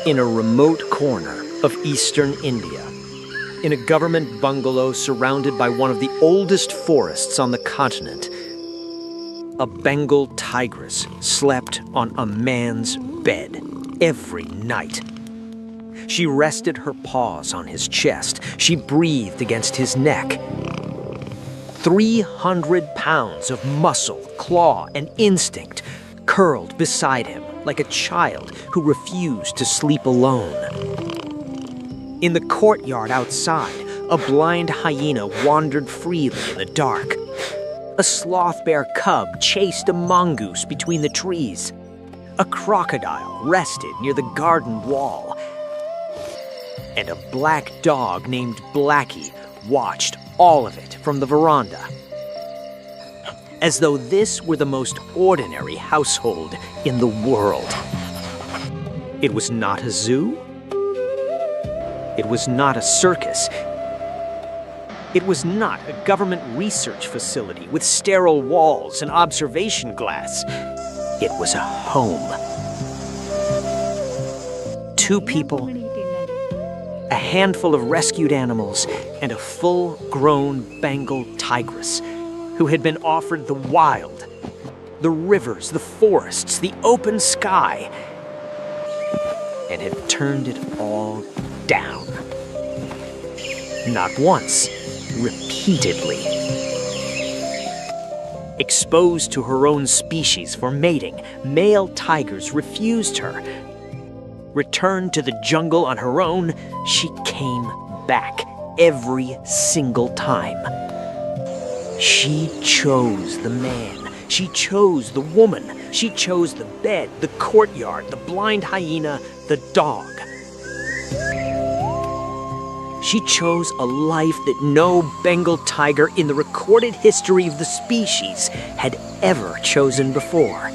In a remote corner of eastern India, in a government bungalow surrounded by one of the oldest forests on the continent, a Bengal tigress slept on a man's bed every night. She rested her paws on his chest. She breathed against his neck. 300 pounds of muscle, claw, and instinct curled beside him like a child who refused to sleep alone. In the courtyard outside, a blind hyena wandered freely in the dark. A sloth bear cub chased a mongoose between the trees. A crocodile rested near the garden wall. And a black dog named Blackie watched all of it from the veranda. As though this were the most ordinary household in the world. It was not a zoo. It was not a circus. It was not a government research facility with sterile walls and observation glass. It was a home. 2 people, a handful of rescued animals, and a full-grown Bengal tigress who had been offered the wild, the rivers, the forests, the open sky, and had turned it all down. Not once, repeatedly. Exposed to her own species for mating, male tigers refused her. Returned to the jungle on her own, she came back every single time. She chose the man. She chose the woman. She chose the bed, the courtyard, the blind hyena, the dog. She chose a life that no Bengal tiger in the recorded history of the species had ever chosen before.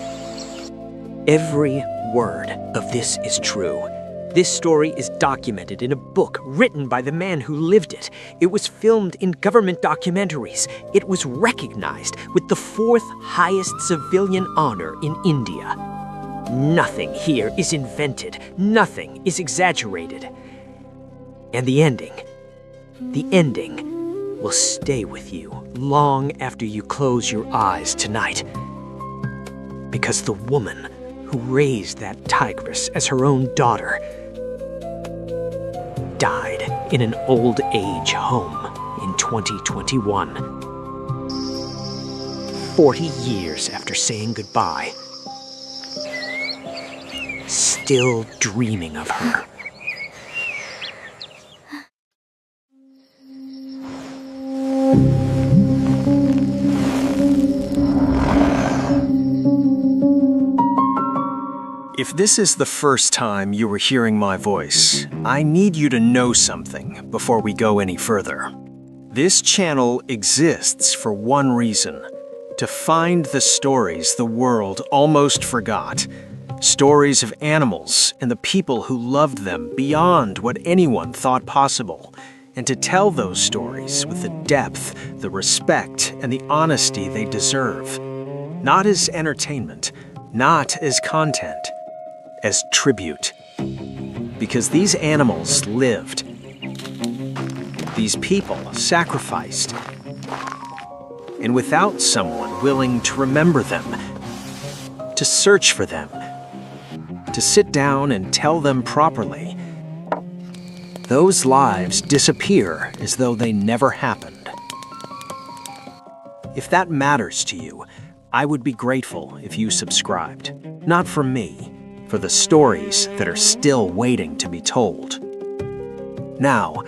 Every word of this is true. This story is documented in a book written by the man who lived it. It was filmed in government documentaries. It was recognized with the 4th highest civilian honor in India. Nothing here is invented. Nothing is exaggerated. And the ending will stay with you long after you close your eyes tonight. Because the woman who raised that tigress as her own daughter died in an old age home in 2021. 40 years after saying goodbye. Still dreaming of her. If this is the first time you are hearing my voice, I need you to know something before we go any further. This channel exists for one reason: to find the stories the world almost forgot. Stories of animals and the people who loved them beyond what anyone thought possible. And to tell those stories with the depth, the respect, and the honesty they deserve. Not as entertainment, not as content, as tribute. Because these animals lived. These people sacrificed. And without someone willing to remember them, to search for them, to sit down and tell them properly, those lives disappear as though they never happened. If that matters to you, I would be grateful if you subscribed. Not for me, for the stories that are still waiting to be told. Now,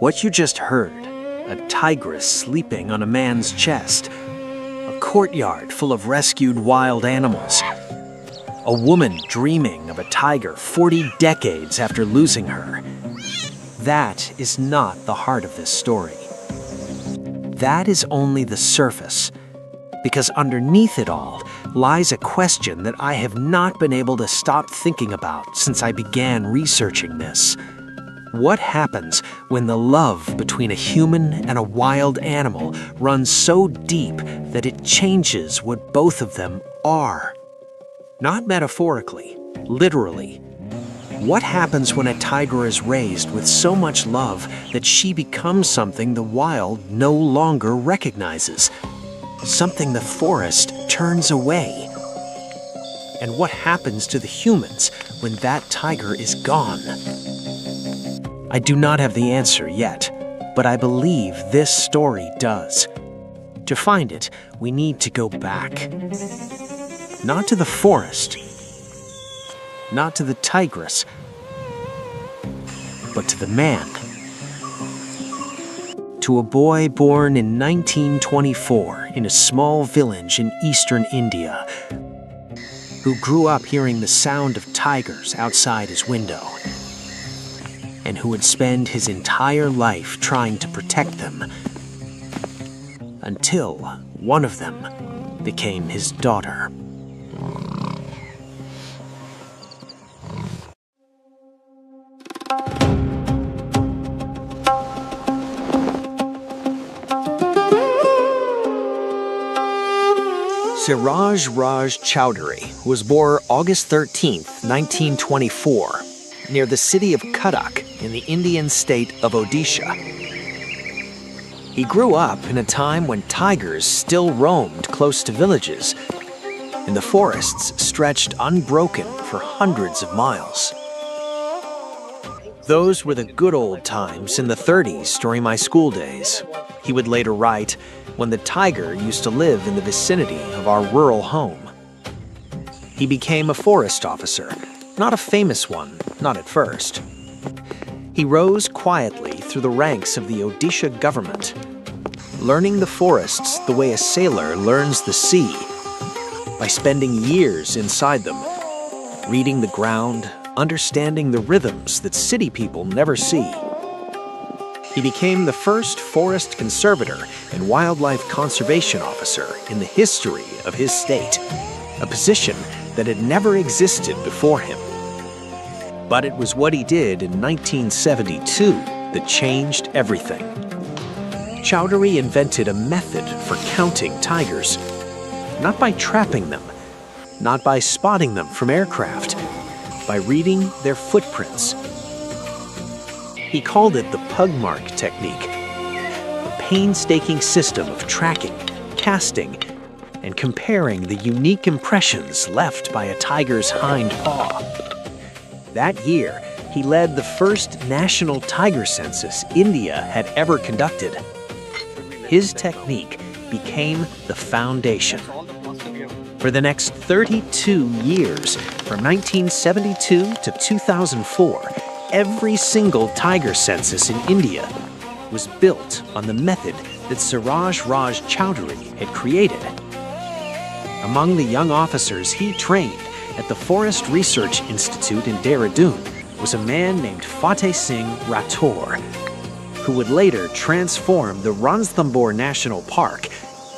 what you just heard, a tigress sleeping on a man's chest, a courtyard full of rescued wild animals, a woman dreaming of a tiger 40 decades after losing her, that is not the heart of this story. That is only the surface, because underneath it all lies a question that I have not been able to stop thinking about since I began researching this. What happens when the love between a human and a wild animal runs so deep that it changes what both of them are? Not metaphorically, literally. What happens when a tiger is raised with so much love that she becomes something the wild no longer recognizes? Something the forest turns away? And what happens to the humans when that tiger is gone? I do not have the answer yet, but I believe this story does. To find it, we need to go back. Not to the forest, not to the tigress, but to the man. To a boy born in 1924 in a small village in eastern India, who grew up hearing the sound of tigers outside his window, and who would spend his entire life trying to protect them, until one of them became his daughter. Siraj Raj Chowdhury was born August 13, 1924, near the city of Cuttack in the Indian state of Odisha. He grew up in a time when tigers still roamed close to villages, and the forests stretched unbroken for hundreds of miles. Those were the good old times in the 30s during my school days, he would later write, when the tiger used to live in the vicinity of our rural home. He became a forest officer, not a famous one, not at first. He rose quietly through the ranks of the Odisha government, learning the forests the way a sailor learns the sea, by spending years inside them, reading the ground, understanding the rhythms that city people never see. He became the first forest conservator and wildlife conservation officer in the history of his state, a position that had never existed before him. But it was what he did in 1972 that changed everything. Chowdhury invented a method for counting tigers, not by trapping them, not by spotting them from aircraft, by reading their footprints. He called it the pug mark technique, a painstaking system of tracking, casting, and comparing the unique impressions left by a tiger's hind paw. That year, he led the first national tiger census India had ever conducted. His technique became the foundation. For the next 32 years, from 1972 to 2004, every single tiger census in India was built on the method that Siraj Raj Chowdhury had created. Among the young officers he trained at the Forest Research Institute in Dehradun was a man named Fateh Singh Rathore, who would later transform the Ranthambore National Park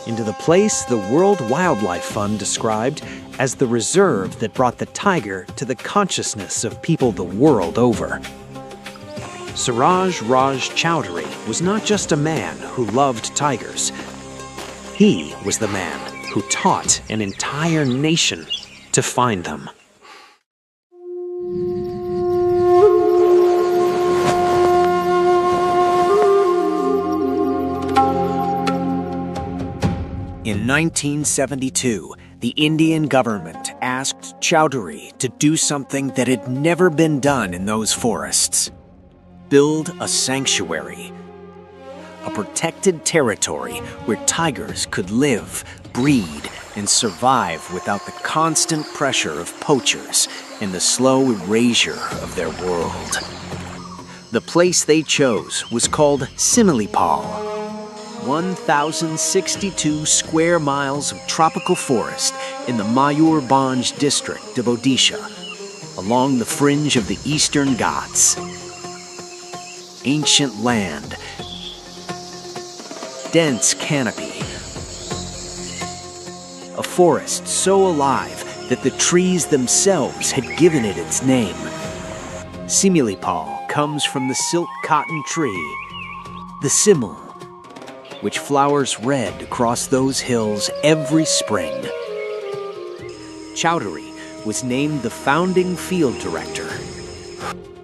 into the place the World Wildlife Fund described as the reserve that brought the tiger to the consciousness of people the world over. Siraj Raj Chowdhury was not just a man who loved tigers. He was the man who taught an entire nation to find them. In 1972, the Indian government asked Chowdhury to do something that had never been done in those forests. Build a sanctuary, a protected territory where tigers could live, breed, and survive without the constant pressure of poachers and the slow erasure of their world. The place they chose was called Similipal, 1,062 square miles of tropical forest in the Mayurbhanj district of Odisha, along the fringe of the Eastern Ghats. Ancient land, dense canopy, a forest so alive that the trees themselves had given it its name. Similipal comes from the silk cotton tree, the simul, which flowers red across those hills every spring. Chowdhury was named the founding field director,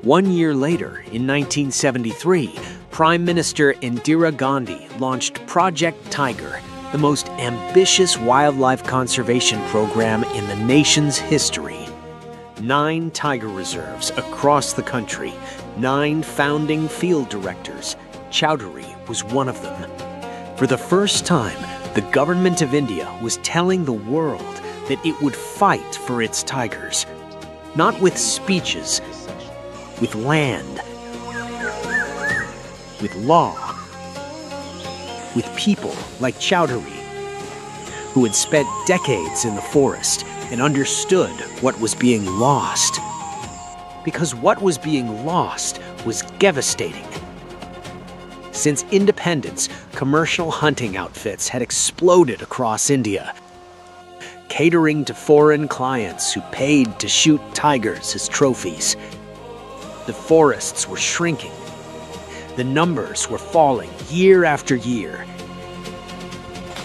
1 year later, in 1973, Prime Minister Indira Gandhi launched Project Tiger, the most ambitious wildlife conservation program in the nation's history. 9 tiger reserves across the country, 9 founding field directors. Chowdhury was one of them. For the first time, the government of India was telling the world that it would fight for its tigers, not with speeches, with land, with law, with people like Chowdhury, who had spent decades in the forest and understood what was being lost. Because what was being lost was devastating. Since independence, commercial hunting outfits had exploded across India, catering to foreign clients who paid to shoot tigers as trophies. The forests were shrinking. The numbers were falling year after year.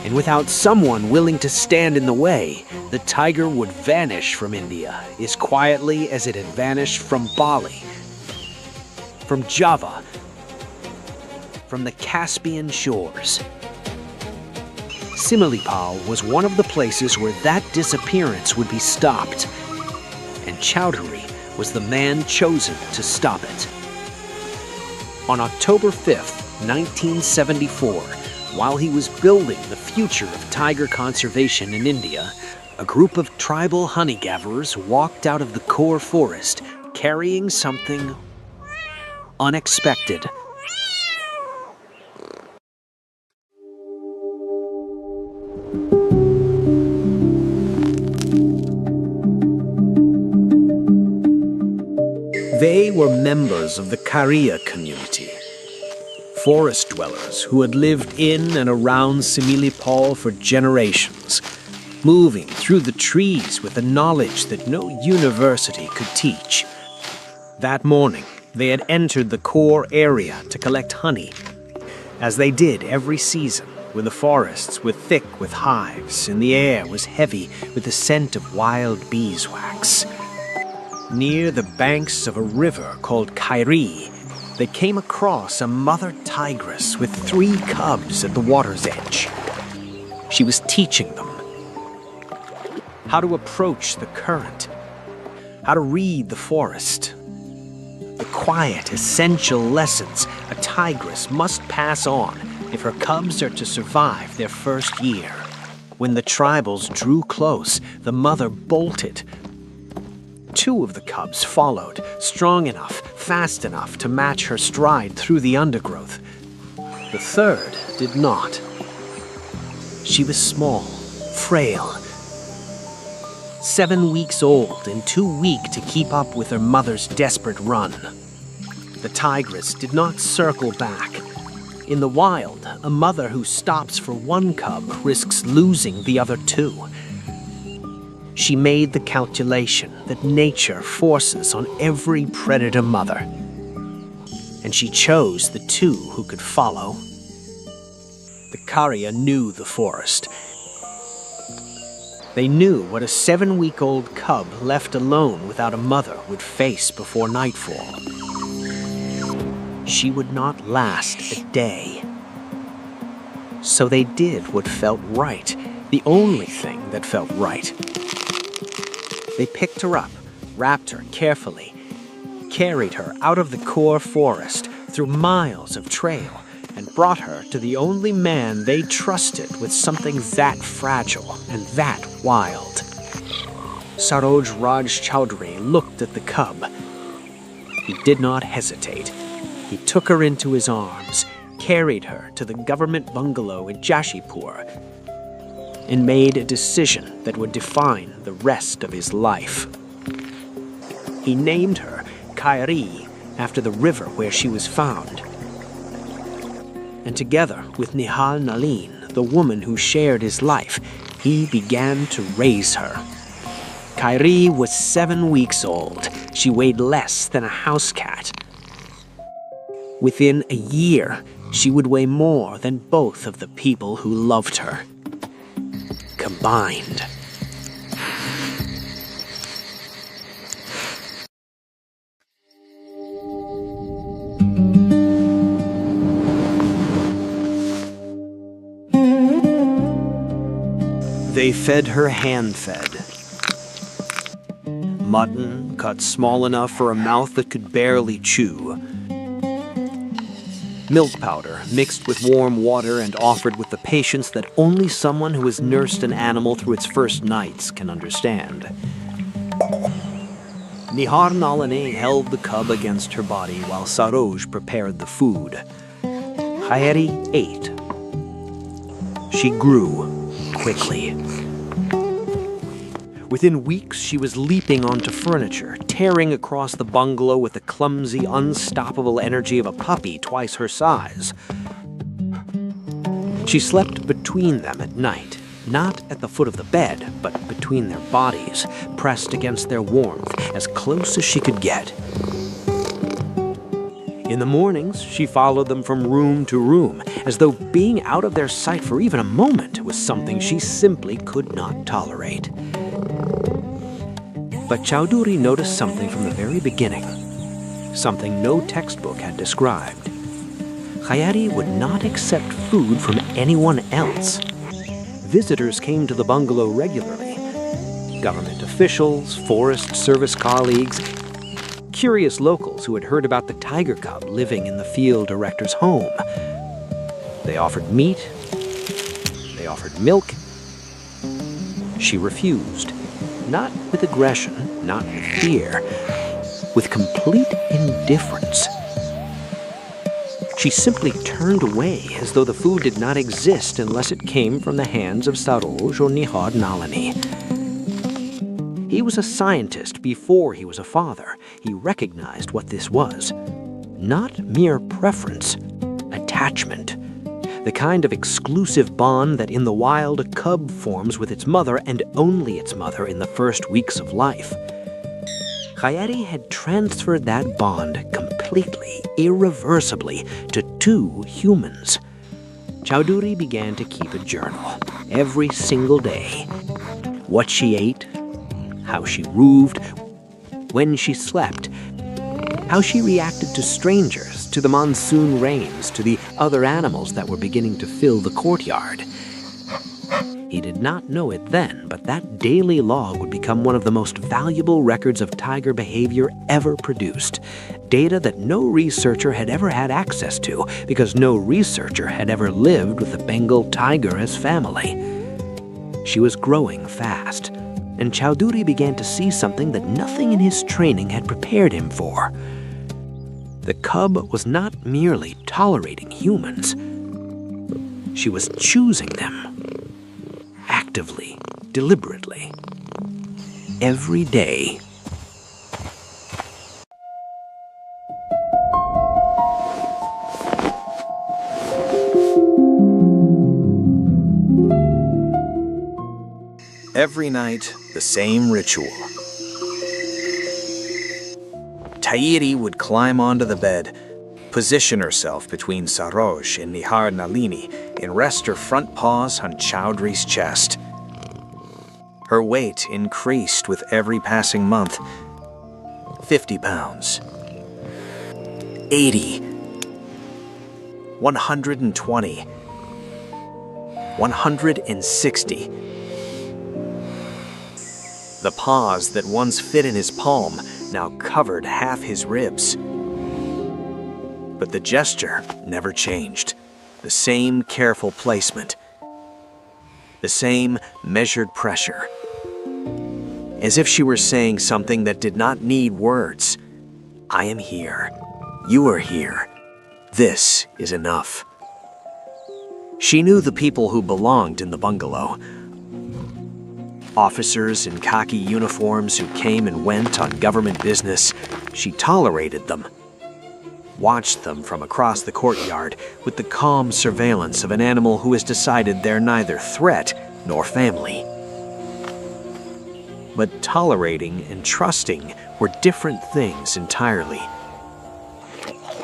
And without someone willing to stand in the way, the tiger would vanish from India as quietly as it had vanished from Bali, from Java, from the Caspian shores. Similipal was one of the places where that disappearance would be stopped, and Chowdhury was the man chosen to stop it. On October 5th, 1974, while he was building the future of tiger conservation in India, a group of tribal honey gatherers walked out of the core forest carrying something unexpected. They were members of the Kariya community, forest dwellers who had lived in and around Similipal for generations, moving through the trees with a knowledge that no university could teach. That morning, they had entered the core area to collect honey, as they did every season when the forests were thick with hives and the air was heavy with the scent of wild beeswax. Near the banks of a river called Kairi, they came across a mother tigress with 3 cubs at the water's edge. She was teaching them how to approach the current, how to read the forest, the quiet, essential lessons a tigress must pass on if her cubs are to survive their first year. When the tribals drew close, the mother bolted. 2 of the cubs followed, strong enough, fast enough to match her stride through the undergrowth. The 3rd did not. She was small, frail, 7 weeks old and too weak to keep up with her mother's desperate run. The tigress did not circle back. In the wild, a mother who stops for 1 cub risks losing the other 2. She made the calculation that nature forces on every predator mother, and she chose the 2 who could follow. The Kariya knew the forest. They knew what a 7-week-old cub left alone without a mother would face before nightfall. She would not last a day. So they did what felt right, the only thing that felt right. They picked her up, wrapped her carefully, carried her out of the core forest through miles of trail, and brought her to the only man they trusted with something that fragile and that wild. Saroj Raj Chowdhury looked at the cub. He did not hesitate. He took her into his arms, carried her to the government bungalow in Jashipur, and made a decision that would define the rest of his life. He named her Kairi after the river where she was found. And together with Nihal Nalin, the woman who shared his life, he began to raise her. Kairi was 7 weeks old. She weighed less than a house cat. Within a year, she would weigh more than both of the people who loved her combined. They fed her hand-fed. Mutton cut small enough for a mouth that could barely chew. Milk powder mixed with warm water and offered with the patience that only someone who has nursed an animal through its first nights can understand. Nihar Nalini held the cub against her body while Saroj prepared the food. Khayeri ate. She grew quickly. Within weeks, she was leaping onto furniture, tearing across the bungalow with the clumsy, unstoppable energy of a puppy twice her size. She slept between them at night, not at the foot of the bed, but between their bodies, pressed against their warmth, as close as she could get. In the mornings, she followed them from room to room, as though being out of their sight for even a moment was something she simply could not tolerate. But Chowdhury noticed something from the very beginning, something no textbook had described. Khayeri would not accept food from anyone else. Visitors came to the bungalow regularly. Government officials, Forest Service colleagues, curious locals who had heard about the tiger cub living in the field director's home. They offered meat. They offered milk. She refused. Not with aggression, not with fear, with complete indifference. She simply turned away as though the food did not exist unless it came from the hands of Saroj or Nihar Nalini. He was a scientist before he was a father. He recognized what this was. Not mere preference, attachment. The kind of exclusive bond that in the wild a cub forms with its mother and only its mother in the first weeks of life. Khayeri had transferred that bond completely, irreversibly, to two humans. Chowdhury began to keep a journal every single day. What she ate, how she roved, when she slept, how she reacted to strangers, to the monsoon rains, to the other animals that were beginning to fill the courtyard. He did not know it then, but that daily log would become one of the most valuable records of tiger behavior ever produced. Data that no researcher had ever had access to, because no researcher had ever lived with the Bengal tiger as family. She was growing fast, and Chowdhury began to see something that nothing in his training had prepared him for. The cub was not merely tolerating humans. She was choosing them. Actively, deliberately. Every day. Every night, the same ritual. Khayeri would climb onto the bed, position herself between Saroj and Nihar Nalini, and rest her front paws on Chowdhury's chest. Her weight increased with every passing month. 50 pounds. 80. 120. 160. The paws that once fit in his palm now covered half his ribs. But the gesture never changed. The same careful placement. The same measured pressure. As if she were saying something that did not need words. I am here. You are here. This is enough. She knew the people who belonged in the bungalow. Officers in khaki uniforms who came and went on government business. She tolerated them. Watched them from across the courtyard with the calm surveillance of an animal who has decided they're neither threat nor family. But tolerating and trusting were different things entirely.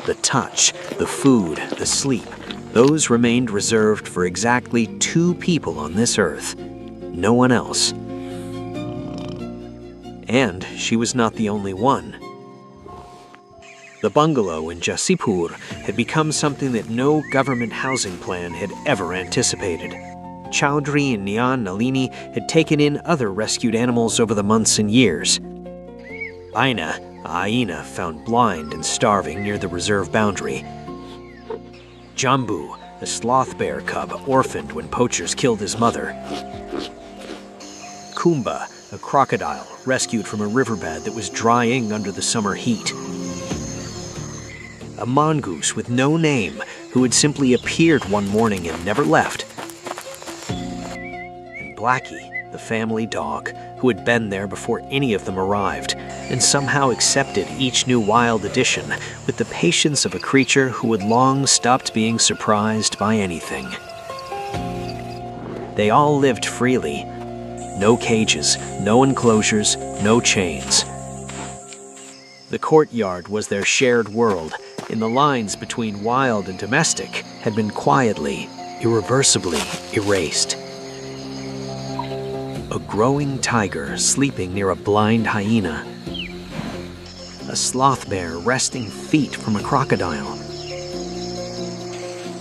The touch, the food, the sleep, those remained reserved for exactly two people on this earth. No one else. And she was not the only one. The bungalow in Jasipur had become something that no government housing plan had ever anticipated. Chowdhury and Nyan Nalini had taken in other rescued animals over the months and years. Aina, a hyena found blind and starving near the reserve boundary. Jambu, a sloth bear cub orphaned when poachers killed his mother. Kumba, a crocodile rescued from a riverbed that was drying under the summer heat. A mongoose with no name who had simply appeared one morning and never left. And Blackie, the family dog, who had been there before any of them arrived, and somehow accepted each new wild addition with the patience of a creature who had long stopped being surprised by anything. They all lived freely. No cages, no enclosures, no chains. The courtyard was their shared world, and the lines between wild and domestic had been quietly, irreversibly erased. A growing tiger sleeping near a blind hyena. A sloth bear resting feet from a crocodile.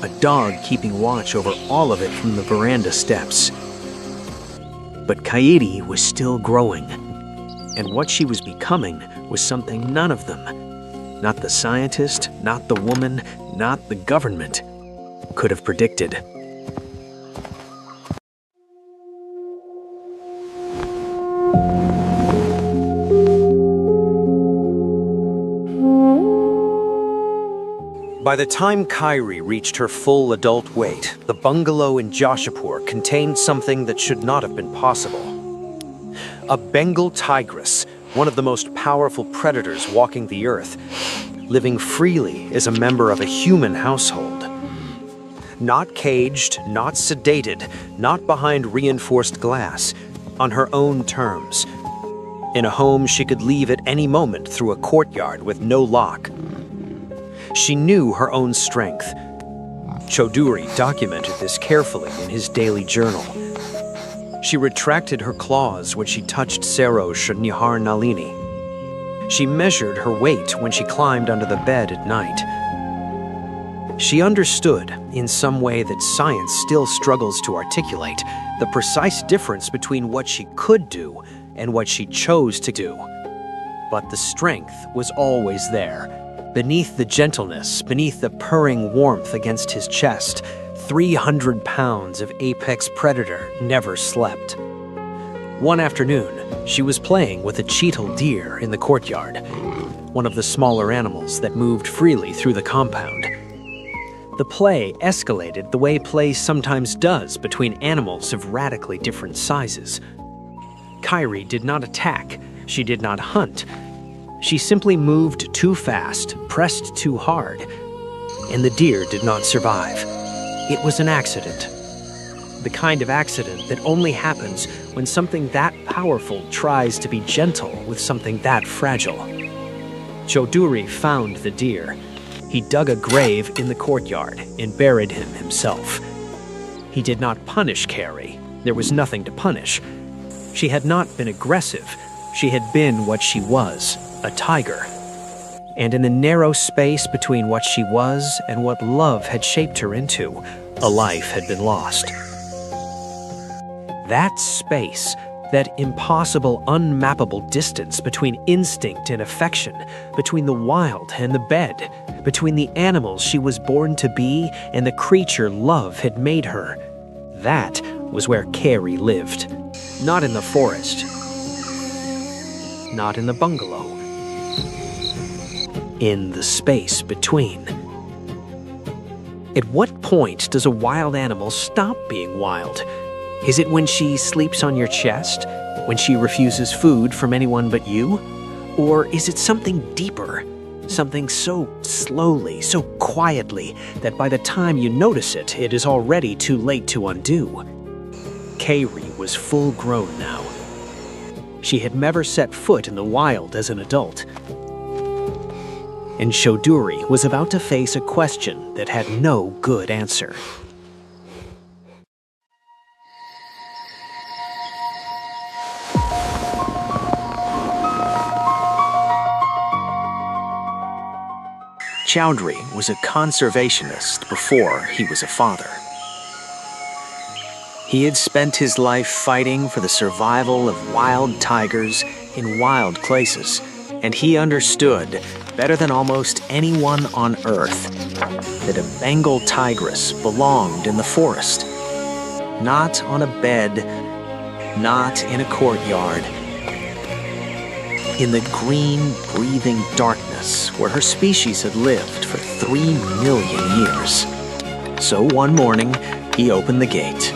A dog keeping watch over all of it from the veranda steps. But Kairi was still growing, and what she was becoming was something none of them, not the scientist, not the woman, not the government, could have predicted. By the time Kairi reached her full adult weight, the bungalow in Joshipur contained something that should not have been possible. A Bengal tigress, one of the most powerful predators walking the earth, living freely as a member of a human household. Not caged, not sedated, not behind reinforced glass, on her own terms. In a home she could leave at any moment through a courtyard with no lock. She knew her own strength. Chowdhury documented this carefully in his daily journal. She retracted her claws when she touched Sarosh or Nihar Nalini. She measured her weight when she climbed under the bed at night. She understood, in some way that science still struggles to articulate, the precise difference between what she could do and what she chose to do. But the strength was always there. Beneath the gentleness, beneath the purring warmth against his chest, 300 pounds of apex predator never slept. One afternoon, she was playing with a cheetal deer in the courtyard, one of the smaller animals that moved freely through the compound. The play escalated the way play sometimes does between animals of radically different sizes. Kairi did not attack, she did not hunt. She simply moved too fast, pressed too hard, and the deer did not survive. It was an accident. The kind of accident that only happens when something that powerful tries to be gentle with something that fragile. Chowdhury found the deer. He dug a grave in the courtyard and buried him himself. He did not punish Kairi. There was nothing to punish. She had not been aggressive. She had been what she was. A tiger. And in the narrow space between what she was and what love had shaped her into, a life had been lost. That space, that impossible, unmappable distance between instinct and affection, between the wild and the bed, between the animals she was born to be and the creature love had made her, that was where Kairi lived. Not in the forest. Not in the bungalow. In the space between. At what point does a wild animal stop being wild? Is it when she sleeps on your chest? When she refuses food from anyone but you? Or is it something deeper? Something so slowly, so quietly, that by the time you notice it, it is already too late to undo? Kairi was full grown now. She had never set foot in the wild as an adult. And Chowdhury was about to face a question that had no good answer. Chowdhury was a conservationist before he was a father. He had spent his life fighting for the survival of wild tigers in wild places, and he understood, better than almost anyone on Earth, that a Bengal tigress belonged in the forest. Not on a bed, not in a courtyard. In the green, breathing darkness where her species had lived for 3 million years. So one morning, he opened the gate.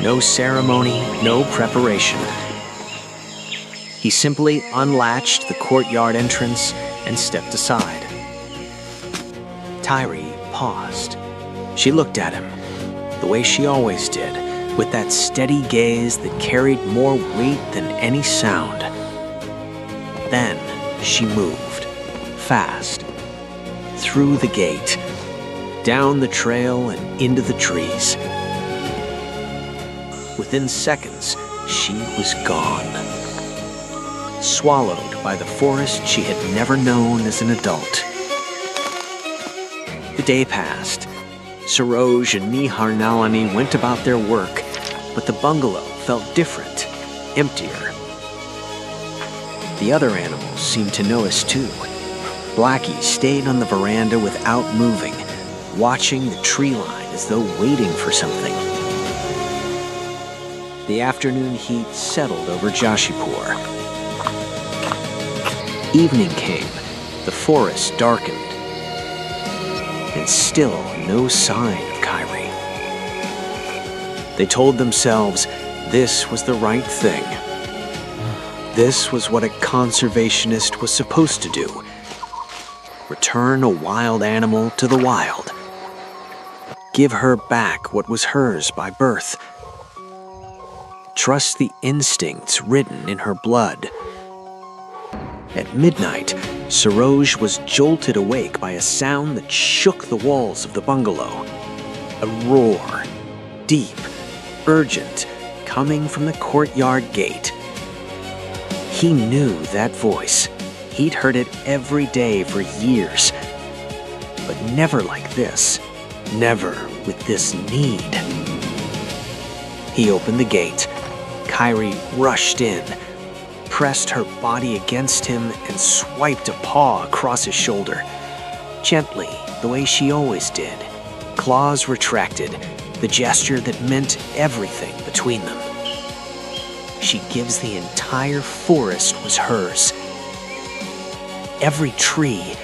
No ceremony, no preparation. He simply unlatched the courtyard entrance and stepped aside. Tyri paused. She looked at him, the way she always did, with that steady gaze that carried more weight than any sound. Then she moved, fast, through the gate, down the trail and into the trees. Within seconds, she was gone. Swallowed by the forest she had never known as an adult. The day passed. Saroj and Niharnalani went about their work, but the bungalow felt different, emptier. The other animals seemed to notice too. Blackie stayed on the veranda without moving, watching the tree line as though waiting for something. The afternoon heat settled over Joshipur. Evening came, the forest darkened, and still no sign of Kyrie. They told themselves this was the right thing. This was what a conservationist was supposed to do. Return a wild animal to the wild. Give her back what was hers by birth. Trust the instincts written in her blood. At midnight, Saroj was jolted awake by a sound that shook the walls of the bungalow. A roar, deep, urgent, coming from the courtyard gate. He knew that voice. He'd heard it every day for years. But never like this. Never with this need. He opened the gate. Kyrie rushed in, pressed her body against him, and swiped a paw across his shoulder. Gently, the way she always did. Claws retracted, the gesture that meant everything between them. She gives the entire forest was hers. Every tree,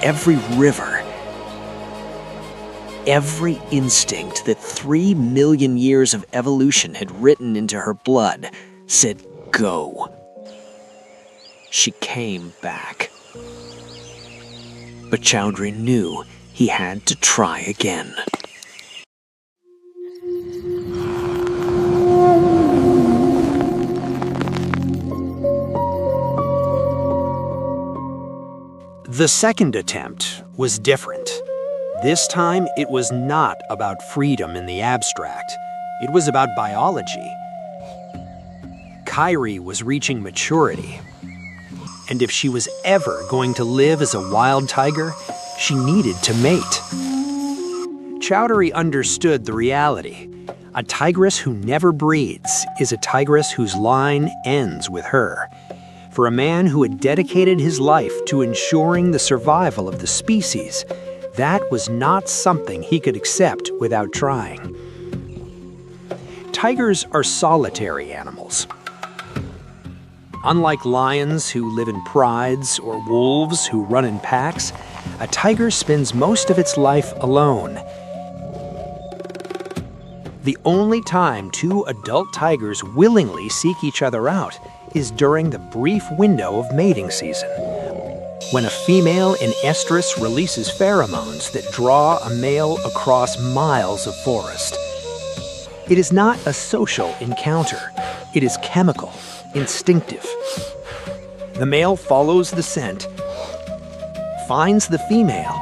every river, every instinct that 3 million years of evolution had written into her blood said go. She came back. But Chowdhury knew he had to try again. The second attempt was different. This time, it was not about freedom in the abstract. It was about biology. Kyrie was reaching maturity. And if she was ever going to live as a wild tiger, she needed to mate. Chowdhury understood the reality. A tigress who never breeds is a tigress whose line ends with her. For a man who had dedicated his life to ensuring the survival of the species, that was not something he could accept without trying. Tigers are solitary animals. Unlike lions who live in prides or wolves who run in packs, a tiger spends most of its life alone. The only time 2 adult tigers willingly seek each other out is during the brief window of mating season, when a female in estrus releases pheromones that draw a male across miles of forest. It is not a social encounter. It is chemical, instinctive. The male follows the scent, finds the female,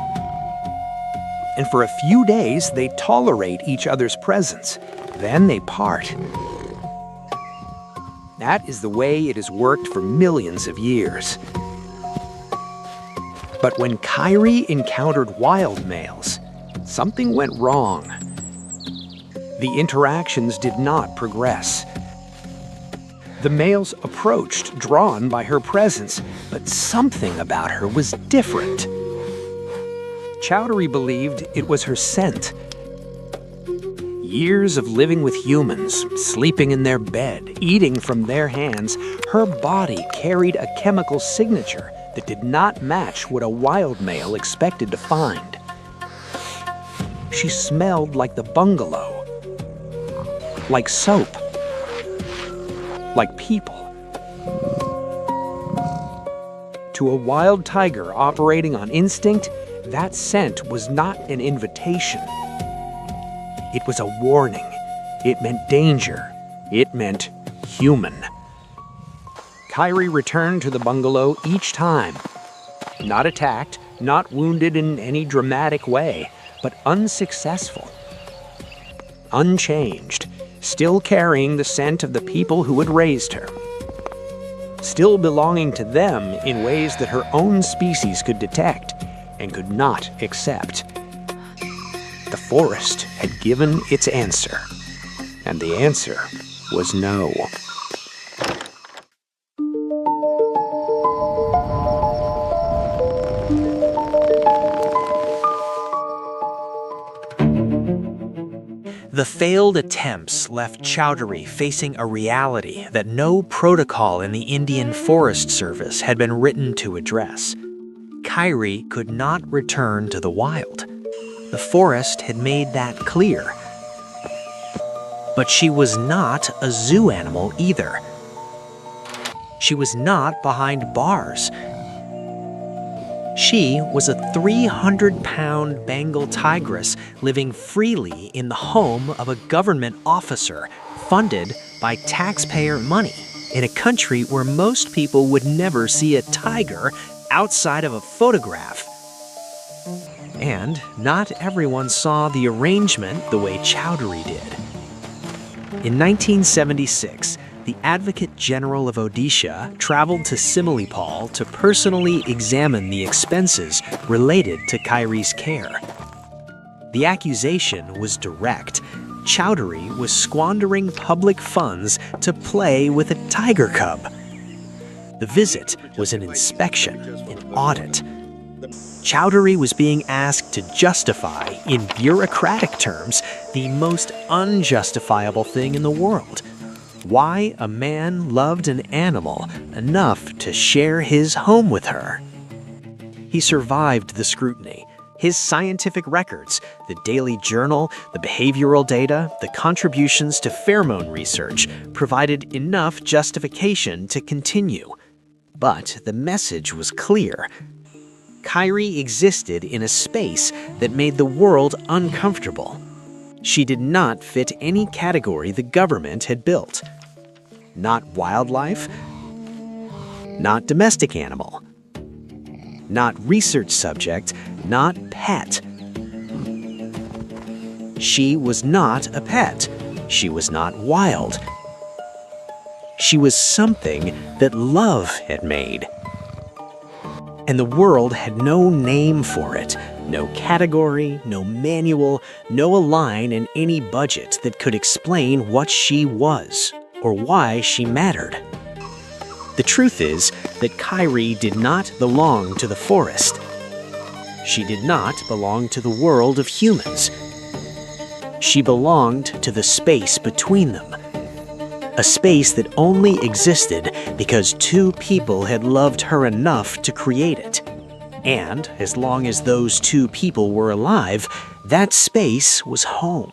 and for a few days they tolerate each other's presence. Then they part. That is the way it has worked for millions of years. But when Kyrie encountered wild males, something went wrong. The interactions did not progress. The males approached, drawn by her presence, but something about her was different. Chowdhury believed it was her scent. Years of living with humans, sleeping in their bed, eating from their hands, her body carried a chemical signature that did not match what a wild male expected to find. She smelled like the bungalow, like soap, like people. To a wild tiger operating on instinct, that scent was not an invitation. It was a warning. It meant danger. It meant human. Kyrie returned to the bungalow each time. Not attacked, not wounded in any dramatic way, but unsuccessful. Unchanged, still carrying the scent of the people who had raised her. Still belonging to them in ways that her own species could detect and could not accept. The forest had given its answer, and the answer was no. The failed attempts left Chowdhury facing a reality that no protocol in the Indian Forest Service had been written to address. Kyrie could not return to the wild. The forest had made that clear. But she was not a zoo animal either. She was not behind bars. She was a 300-pound Bengal tigress living freely in the home of a government officer funded by taxpayer money in a country where most people would never see a tiger outside of a photograph. And not everyone saw the arrangement the way Chowdhury did. In 1976, the Advocate General of Odisha traveled to Similipal to personally examine the expenses related to Kyrie's care. The accusation was direct. Chowdhury was squandering public funds to play with a tiger cub. The visit was an inspection, an audit. Chowdhury was being asked to justify, in bureaucratic terms, the most unjustifiable thing in the world. Why a man loved an animal enough to share his home with her. He survived the scrutiny. His scientific records, the daily journal, the behavioral data, the contributions to pheromone research provided enough justification to continue. But the message was clear. Kyrie existed in a space that made the world uncomfortable. She did not fit any category the government had built. Not wildlife, not domestic animal, not research subject, not pet. She was not a pet. She was not wild. She was something that love had made. And the world had no name for it, no category, no manual, no line in any budget that could explain what she was or why she mattered. The truth is that Kyrie did not belong to the forest. She did not belong to the world of humans. She belonged to the space between them. A space that only existed because two people had loved her enough to create it. And as long as those two people were alive, that space was home.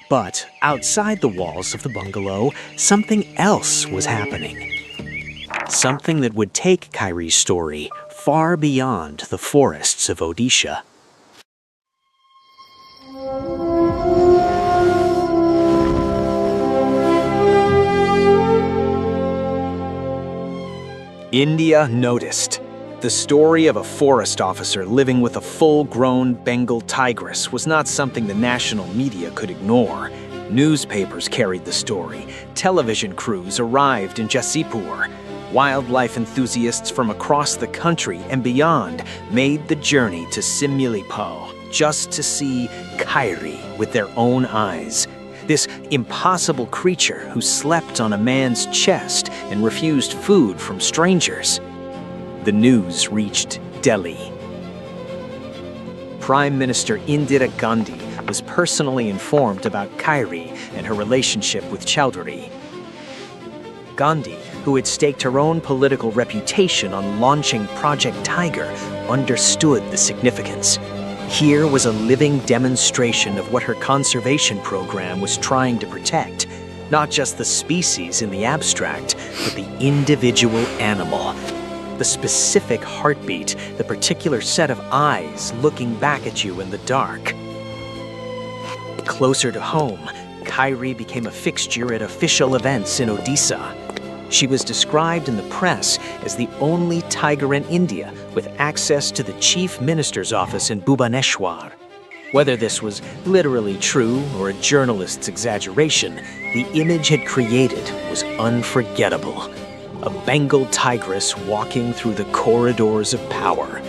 But outside the walls of the bungalow, something else was happening. Something that would take Kyrie's story far beyond the forests of Odisha. India noticed. The story of a forest officer living with a full-grown Bengal tigress was not something the national media could ignore. Newspapers carried the story. Television crews arrived in Jasipur. Wildlife enthusiasts from across the country and beyond made the journey to Similipal just to see Kyrie with their own eyes. This impossible creature who slept on a man's chest and refused food from strangers. The news reached Delhi. Prime Minister Indira Gandhi was personally informed about Kairi and her relationship with Chowdhury. Gandhi, who had staked her own political reputation on launching Project Tiger, understood the significance. Here was a living demonstration of what her conservation program was trying to protect. Not just the species in the abstract, but the individual animal. The specific heartbeat, the particular set of eyes looking back at you in the dark. Closer to home, Kairi became a fixture at official events in Odisha. She was described in the press as the only tiger in India with access to the chief minister's office in Bhubaneswar. Whether this was literally true or a journalist's exaggeration, the image it created was unforgettable. A Bengal tigress walking through the corridors of power,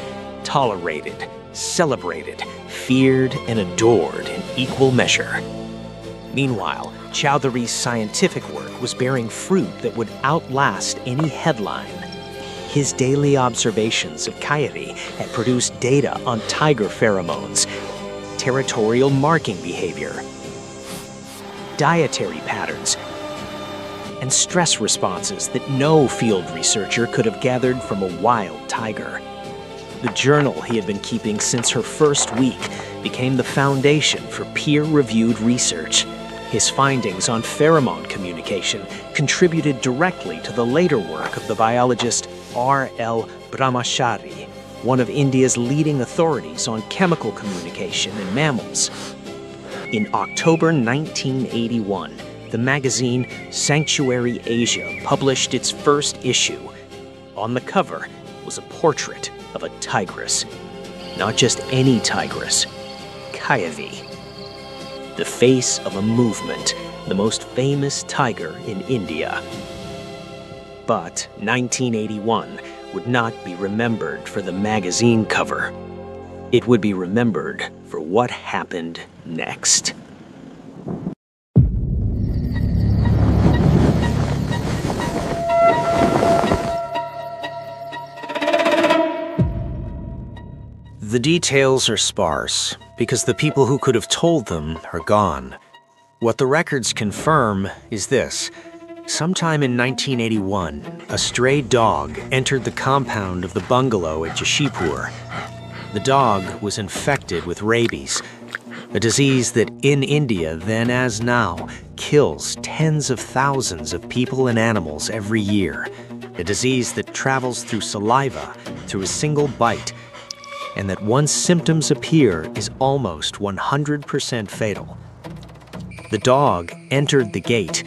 tolerated, celebrated, feared, and adored in equal measure. Meanwhile, Chowdhury's scientific work was bearing fruit that would outlast any headline. His daily observations of Kairi had produced data on tiger pheromones, territorial marking behavior, dietary patterns, and stress responses that no field researcher could have gathered from a wild tiger. The journal he had been keeping since her first week became the foundation for peer-reviewed research. His findings on pheromone communication contributed directly to the later work of the biologist R.L. Brahmachari, one of India's leading authorities on chemical communication in mammals. In October 1981, the magazine Sanctuary Asia published its first issue. On the cover was a portrait of a tigress. Not just any tigress, Kairi. The face of a movement, the most famous tiger in India. But 1981 would not be remembered for the magazine cover. It would be remembered for what happened next. The details are sparse because the people who could have told them are gone. What the records confirm is this. Sometime in 1981, a stray dog entered the compound of the bungalow at Jashipur. The dog was infected with rabies, a disease that in India, then as now, kills tens of thousands of people and animals every year. A disease that travels through saliva, through a single bite, and that once symptoms appear is almost 100% fatal. The dog entered the gate,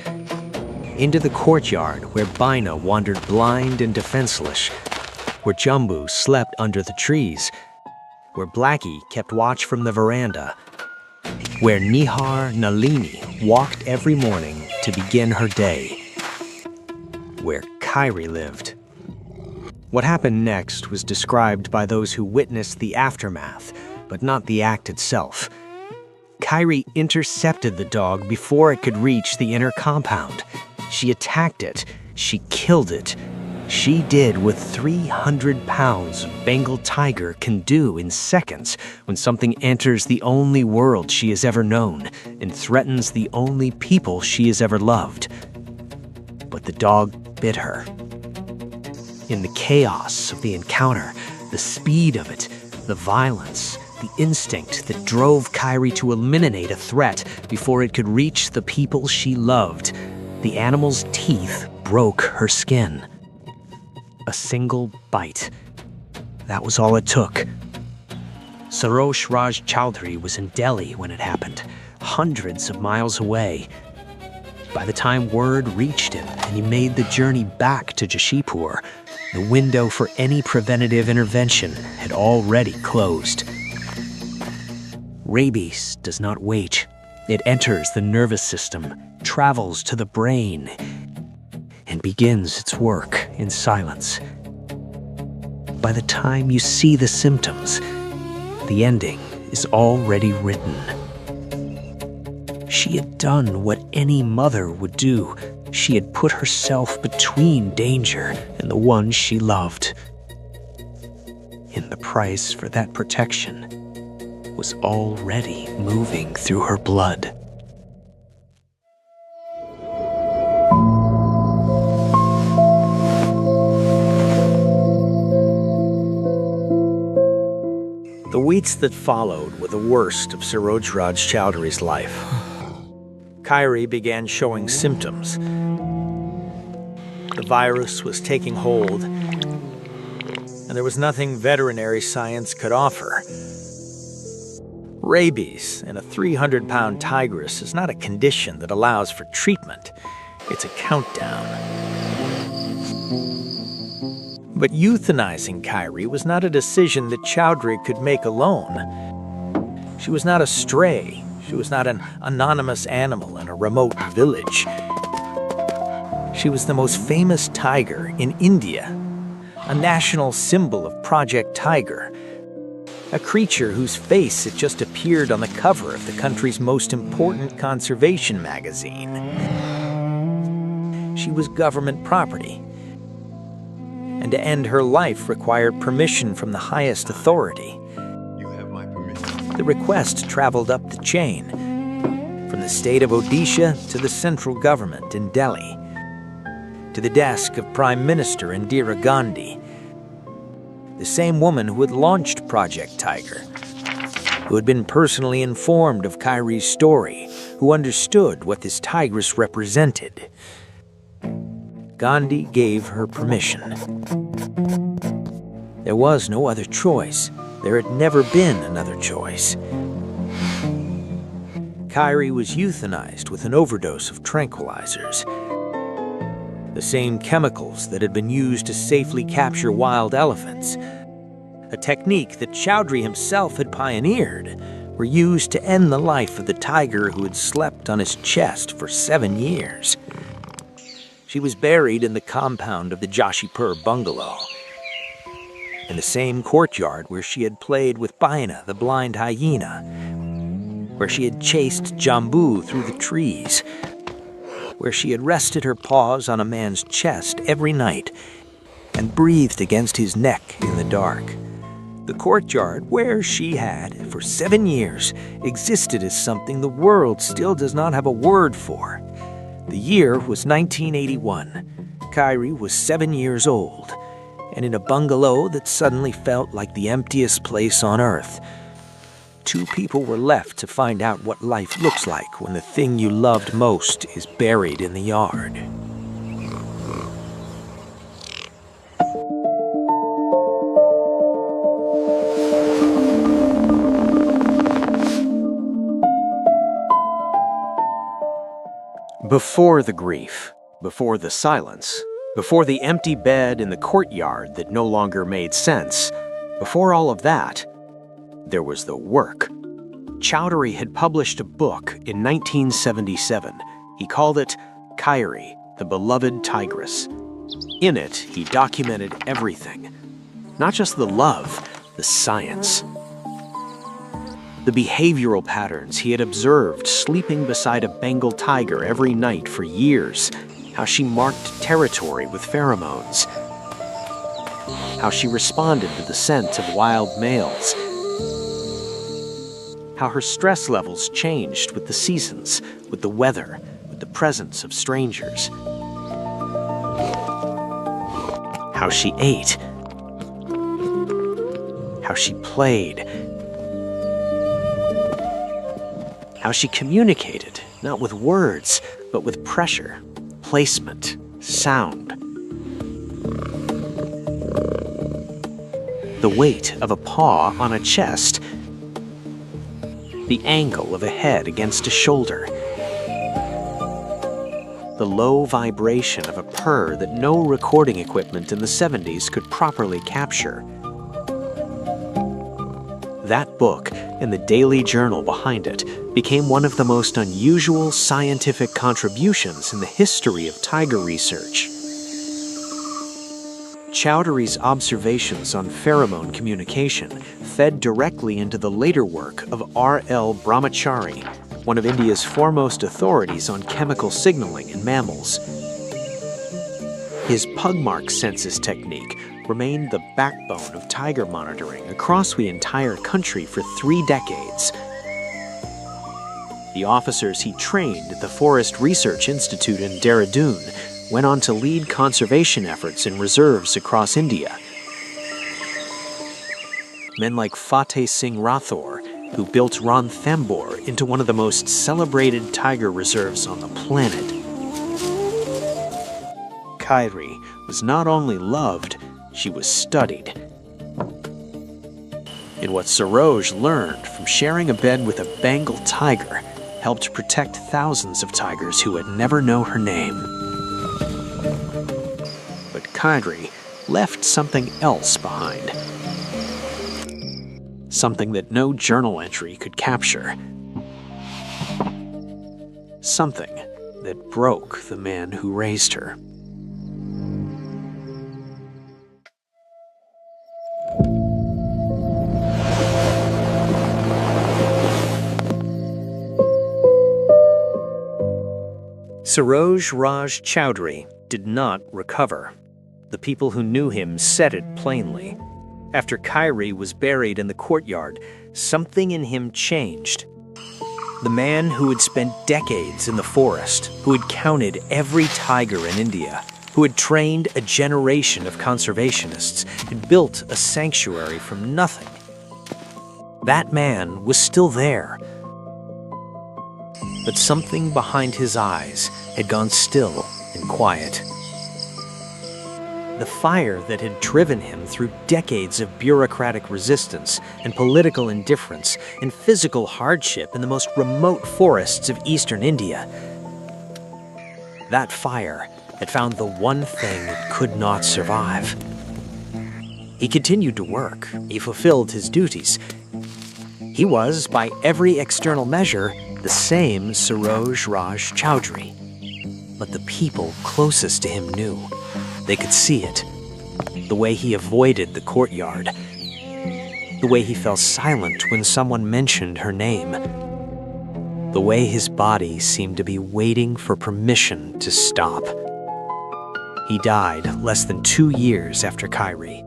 into the courtyard where Bina wandered blind and defenseless, where Jumbu slept under the trees, where Blackie kept watch from the veranda, where Nihar Nalini walked every morning to begin her day, where Kairi lived. What happened next was described by those who witnessed the aftermath, but not the act itself. Kairi intercepted the dog before it could reach the inner compound. She attacked it. She killed it. She did what 300 pounds of Bengal tiger can do in seconds when something enters the only world she has ever known and threatens the only people she has ever loved. But the dog bit her. In the chaos of the encounter, the speed of it, the violence, the instinct that drove Kairi to eliminate a threat before it could reach the people she loved, the animal's teeth broke her skin. A single bite. That was all it took. Sarosh Raj Chowdhury was in Delhi when it happened, hundreds of miles away. By the time word reached him and he made the journey back to Jashipur, the window for any preventative intervention had already closed. Rabies does not wait. It enters the nervous system, travels to the brain, and begins its work in silence. By the time you see the symptoms, the ending is already written. She had done what any mother would do. She had put herself between danger and the one she loved. And the price for that protection was already moving through her blood. The weeks that followed were the worst of Sarojraj Chowdhury's life. Kyrie began showing symptoms. The virus was taking hold, and there was nothing veterinary science could offer. Rabies in a 300-pound tigress is not a condition that allows for treatment. It's a countdown. But euthanizing Kyrie was not a decision that Chowdhury could make alone. She was not a stray. She was not an anonymous animal in a remote village. She was the most famous tiger in India, a national symbol of Project Tiger, a creature whose face had just appeared on the cover of the country's most important conservation magazine. She was government property, and to end her life required permission from the highest authority. You have my permission. The request traveled up the chain, from the state of Odisha to the central government in Delhi, to the desk of Prime Minister Indira Gandhi, the same woman who had launched Project Tiger, who had been personally informed of Kyrie's story, who understood what this tigress represented. Gandhi gave her permission. There was no other choice. There had never been another choice. Kyrie was euthanized with an overdose of tranquilizers, the same chemicals that had been used to safely capture wild elephants, a technique that Chowdhury himself had pioneered, were used to end the life of the tiger who had slept on his chest for 7 years. She was buried in the compound of the Joshipur bungalow, in the same courtyard where she had played with Baina, the blind hyena, where she had chased Jambu through the trees, where she had rested her paws on a man's chest every night and breathed against his neck in the dark. The courtyard where she had, for 7 years, existed as something the world still does not have a word for. The year was 1981. Kyrie was 7 years old, and in a bungalow that suddenly felt like the emptiest place on earth, 2 people were left to find out what life looks like when the thing you loved most is buried in the yard. Before the grief, before the silence, before the empty bed in the courtyard that no longer made sense, before all of that, there was the work. Chowdhury had published a book in 1977. He called it Kyrie, the Beloved Tigress. In it, he documented everything. Not just the love, the science. The behavioral patterns he had observed sleeping beside a Bengal tiger every night for years. How she marked territory with pheromones. How she responded to the scent of wild males. How her stress levels changed with the seasons, with the weather, with the presence of strangers. How she ate. How she played. How she communicated, not with words, but with pressure, placement, sound. The weight of a paw on a chest. The angle of a head against a shoulder. The low vibration of a purr that no recording equipment in the 70s could properly capture. That book, and the daily journal behind it, became one of the most unusual scientific contributions in the history of tiger research. Chowdhury's observations on pheromone communication fed directly into the later work of R.L. Brahmachari, one of India's foremost authorities on chemical signaling in mammals. His pugmark census technique remained the backbone of tiger monitoring across the entire country for 3 decades. The officers he trained at the Forest Research Institute in Dehradun went on to lead conservation efforts in reserves across India. Men like Fateh Singh Rathore, who built Ranthambore into one of the most celebrated tiger reserves on the planet. Kairi was not only loved, she was studied. And what Saroj learned from sharing a bed with a Bengal tiger helped protect thousands of tigers who would never know her name. But Kairi left something else behind. Something that no journal entry could capture. Something that broke the man who raised her. Saroj Raj Chowdhury did not recover. The people who knew him said it plainly. After Kairi was buried in the courtyard, something in him changed. The man who had spent decades in the forest, who had counted every tiger in India, who had trained a generation of conservationists, had built a sanctuary from nothing. That man was still there. But something behind his eyes had gone still and quiet. The fire that had driven him through decades of bureaucratic resistance and political indifference and physical hardship in the most remote forests of eastern India. That fire had found the one thing it could not survive. He continued to work. He fulfilled his duties. He was, by every external measure, the same Saroj Raj Chowdhury. But the people closest to him knew. They could see it. The way he avoided the courtyard. The way he fell silent when someone mentioned her name. The way his body seemed to be waiting for permission to stop. He died less than 2 years after Kairi.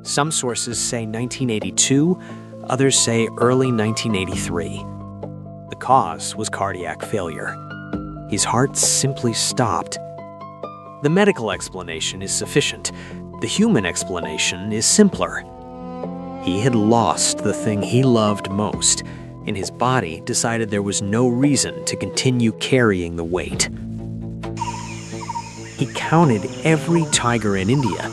Some sources say 1982, others say early 1983. The cause was cardiac failure. His heart simply stopped. The medical explanation is sufficient. The human explanation is simpler. He had lost the thing he loved most, and his body decided there was no reason to continue carrying the weight. He counted every tiger in India.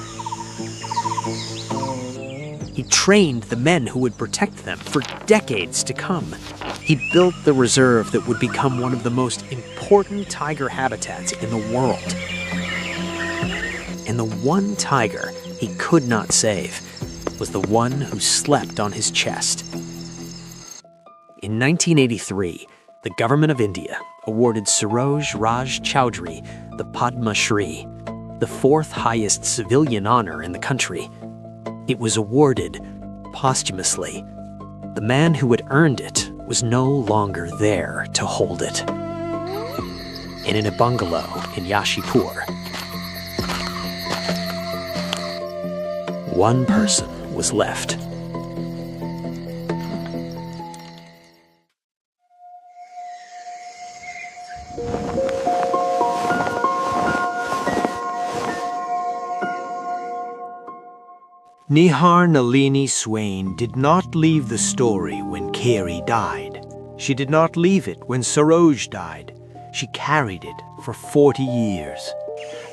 He trained the men who would protect them for decades to come. He built the reserve that would become one of the most important tiger habitats in the world. And the one tiger he could not save was the one who slept on his chest. In 1983, the government of India awarded Saroj Raj Chowdhury the Padma Shri, the 4th highest civilian honor in the country. It was awarded posthumously. The man who had earned it was no longer there to hold it. And in a bungalow in Yashipur, one person was left. Nihar Nalini Swain did not leave the story when Kairi died. She did not leave it when Saroj died. She carried it for 40 years.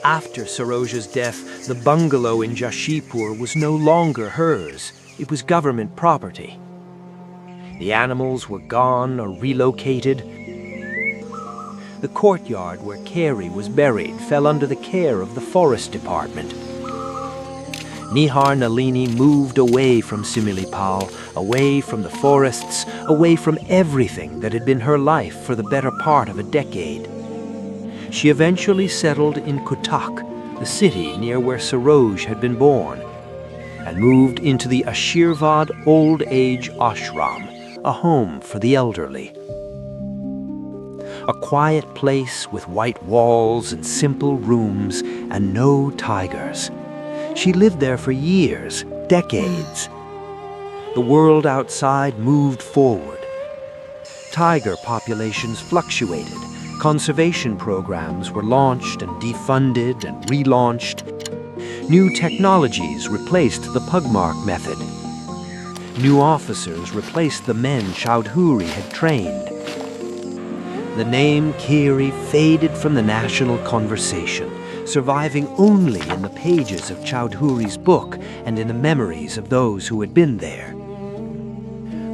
After Saroj's death, the bungalow in Jashipur was no longer hers. It was government property. The animals were gone or relocated. The courtyard where Kairi was buried fell under the care of the forest department. Nihar Nalini moved away from Similipal, away from the forests, away from everything that had been her life for the better part of a decade. She eventually settled in Cuttack, the city near where Saroj had been born, and moved into the Ashirvad Old Age Ashram, a home for the elderly. A quiet place with white walls and simple rooms and no tigers. She lived there for years, decades. The world outside moved forward. Tiger populations fluctuated. Conservation programs were launched and defunded and relaunched. New technologies replaced the pugmark method. New officers replaced the men Chowdhury had trained. The name Kiri faded from the national conversation, surviving only in the pages of Chowdhury's book and in the memories of those who had been there.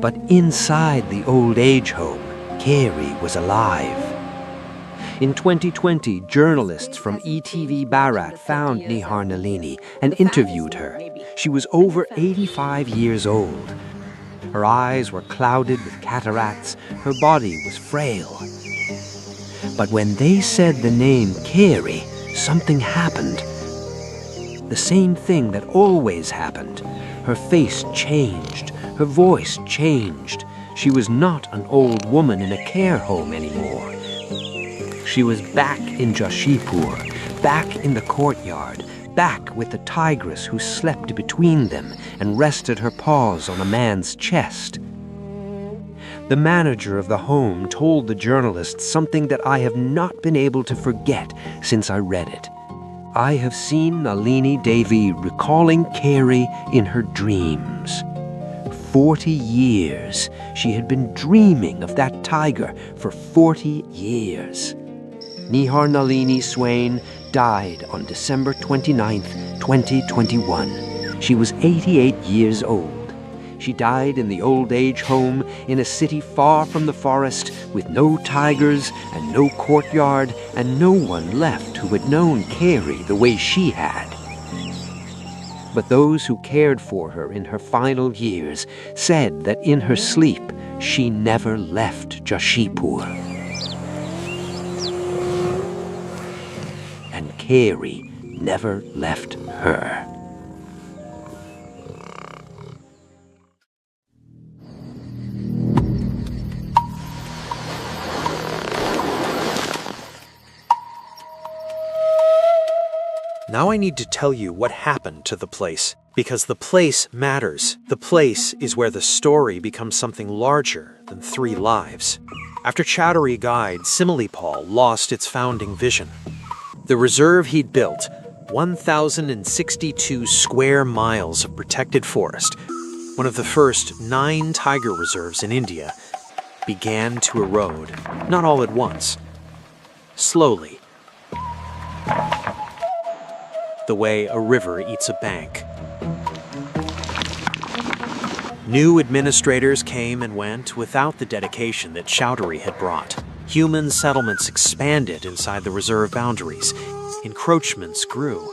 But inside the old age home, Kiri was alive. In 2020, journalists from ETV Bharat found Nihar Nalini and interviewed her. She was over 85 years old. Her eyes were clouded with cataracts. Her body was frail. But when they said the name Kiri, something happened. The same thing that always happened. Her face changed. Her voice changed. She was not an old woman in a care home anymore. She was back in Joshipur, back in the courtyard, back with the tigress who slept between them and rested her paws on a man's chest. The manager of the home told the journalists something that I have not been able to forget since I read it. I have seen Nalini Devi recalling Kiri in her dreams. 40 years. She had been dreaming of that tiger for 40 years. Nihar Nalini Swain died on December 29th, 2021. She was 88 years old. She died in the old age home in a city far from the forest with no tigers and no courtyard and no one left who had known Kiri the way she had. But those who cared for her in her final years said that in her sleep she never left Joshipur. And Kiri never left her. Now I need to tell you what happened to the place, because the place matters. The place is where the story becomes something larger than 3 lives. After Chowdhury died, Similipal lost its founding vision. The reserve he'd built, 1,062 square miles of protected forest, one of the first 9 tiger reserves in India, began to erode, not all at once, slowly. The way a river eats a bank. New administrators came and went without the dedication that Chowdhury had brought. Human settlements expanded inside the reserve boundaries. Encroachments grew.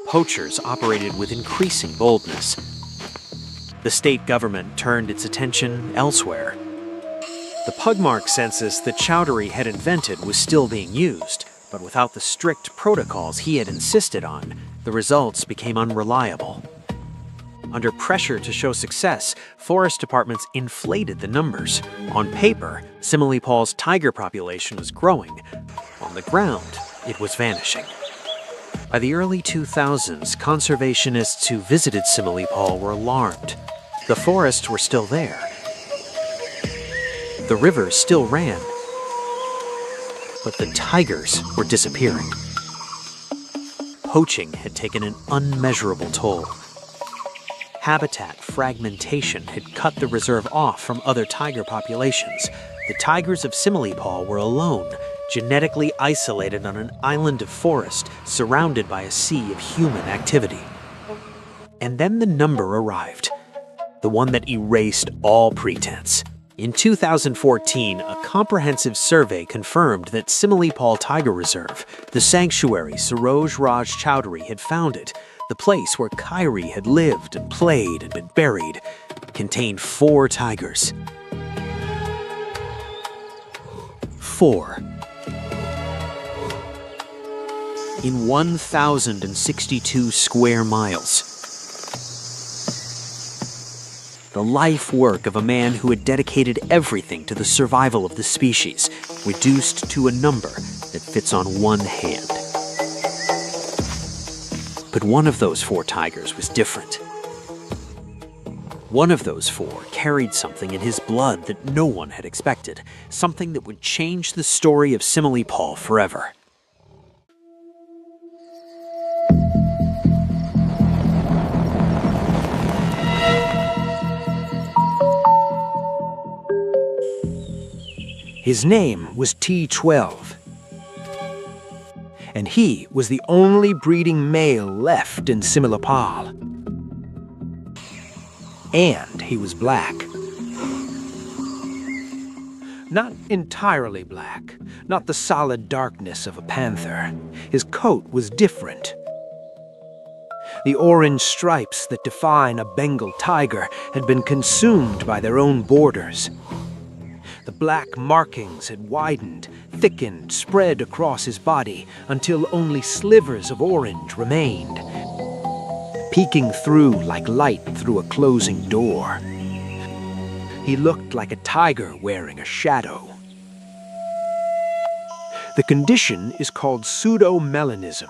Poachers operated with increasing boldness. The state government turned its attention elsewhere. The pugmark census that Chowdhury had invented was still being used, but without the strict protocols he had insisted on, the results became unreliable. Under pressure to show success, forest departments inflated the numbers. On paper, Similipal's tiger population was growing. On the ground, it was vanishing. By the early 2000s, conservationists who visited Similipal were alarmed. The forests were still there. The rivers still ran. But the tigers were disappearing. Poaching had taken an unmeasurable toll. Habitat fragmentation had cut the reserve off from other tiger populations. The tigers of Similipal were alone, genetically isolated on an island of forest surrounded by a sea of human activity. And then the number arrived, the one that erased all pretense. In 2014, a comprehensive survey confirmed that Similipal Tiger Reserve, the sanctuary Saroj Raj Chowdhury had founded, the place where Kiri had lived and played and been buried, contained 4 tigers. 4. In 1,062 square miles. the life work of a man who had dedicated everything to the survival of the species, reduced to a number that fits on one hand. But one of those 4 tigers was different. One of those 4 carried something in his blood that no one had expected, something that would change the story of Simile Paul forever. His name was T12, and he was the only breeding male left in Simile Paul. And he was black. Not entirely black, not the solid darkness of a panther. His coat was different. The orange stripes that define a Bengal tiger had been consumed by their own borders. The black markings had widened, thickened, spread across his body until only slivers of orange remained, peeking through like light through a closing door. He looked like a tiger wearing a shadow. The condition is called pseudomelanism.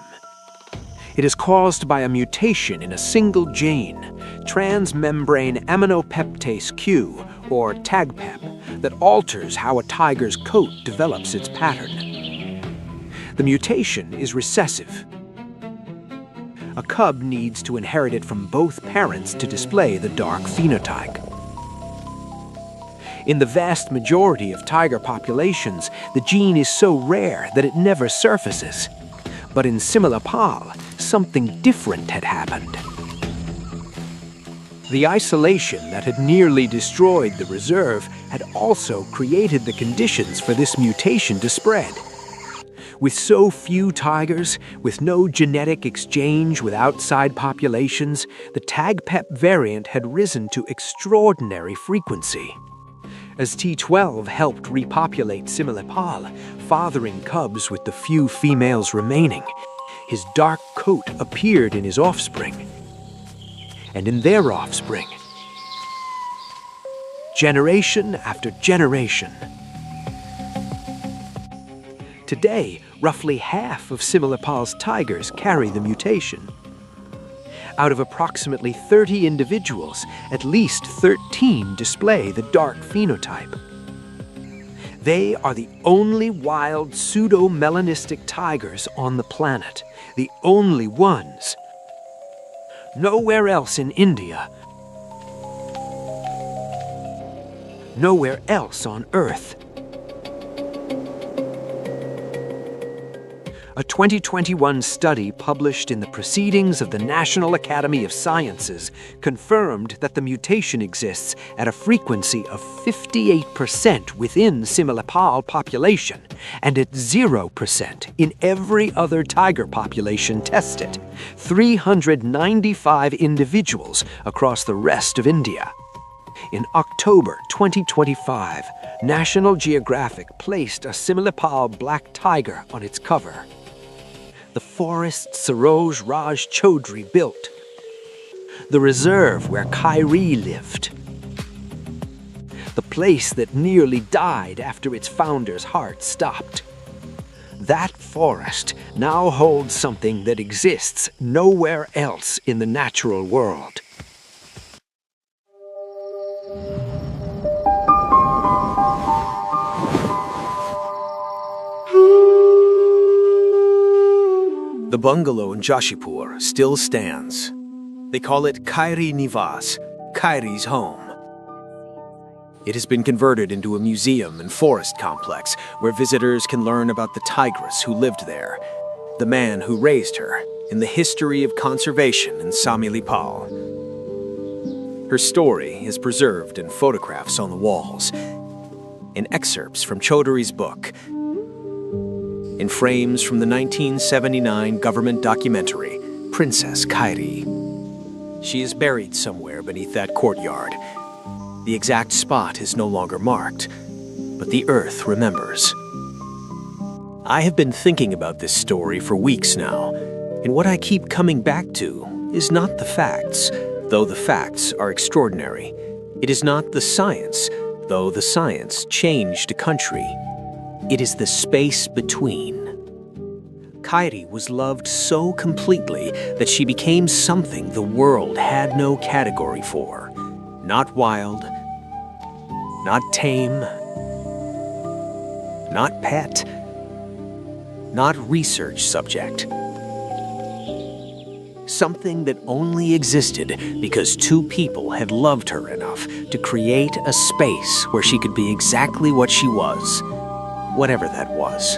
It is caused by a mutation in a single gene, transmembrane aminopeptase Q, or TAGPEP, that alters how a tiger's coat develops its pattern. The mutation is recessive. A cub needs to inherit it from both parents to display the dark phenotype. In the vast majority of tiger populations, the gene is so rare that it never surfaces. But in Simile Paul, something different had happened. The isolation that had nearly destroyed the reserve had also created the conditions for this mutation to spread. With so few tigers, with no genetic exchange with outside populations, the TAGPEP variant had risen to extraordinary frequency. As T12 helped repopulate Simile Paul, fathering cubs with the few females remaining, his dark coat appeared in his offspring, and in their offspring, generation after generation. Today, roughly half of Simile Paul's tigers carry the mutation. Out of approximately 30 individuals, at least 13 display the dark phenotype. They are the only wild pseudomelanistic tigers on the planet, the only ones. Nowhere else in India, nowhere else on Earth. A 2021 study published in the Proceedings of the National Academy of Sciences confirmed that the mutation exists at a frequency of 58% within Simile Paul population and at 0% in every other tiger population tested, 395 individuals across the rest of India. In October 2025, National Geographic placed a Simile Paul black tiger on its cover. The forest Saroj Raj Chaudhry built, the reserve where Kyrie lived, the place that nearly died after its founder's heart stopped. That forest now holds something that exists nowhere else in the natural world. The bungalow in Jashipur still stands. They call it Kyrie Nivas, Kyrie's home. It has been converted into a museum and forest complex where visitors can learn about the tigress who lived there, the man who raised her, in the history of conservation in Simile Paul. Her story is preserved in photographs on the walls, in excerpts from Chaudhry's book, in frames from the 1979 government documentary, Princess Kyrie. She is buried somewhere beneath that courtyard. The exact spot is no longer marked, but the earth remembers. I have been thinking about this story for weeks now, and what I keep coming back to is not the facts, though the facts are extraordinary. It is not the science, though the science changed a country. It is the space between. Kairi was loved so completely that she became something the world had no category for. Not wild, not tame, not pet, not research subject. Something that only existed because two people had loved her enough to create a space where she could be exactly what she was, whatever that was.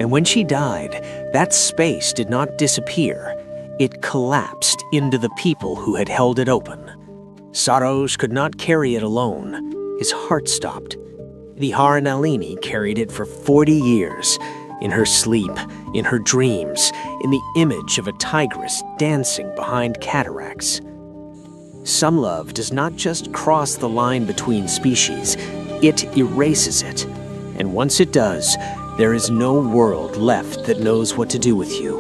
And when she died, that space did not disappear. It collapsed into the people who had held it open. Saroj could not carry it alone. His heart stopped. Vihar Nalini carried it for 40 years, in her sleep, in her dreams, in the image of a tigress dancing behind cataracts. Some love does not just cross the line between species, it erases it. And once it does, there is no world left that knows what to do with you.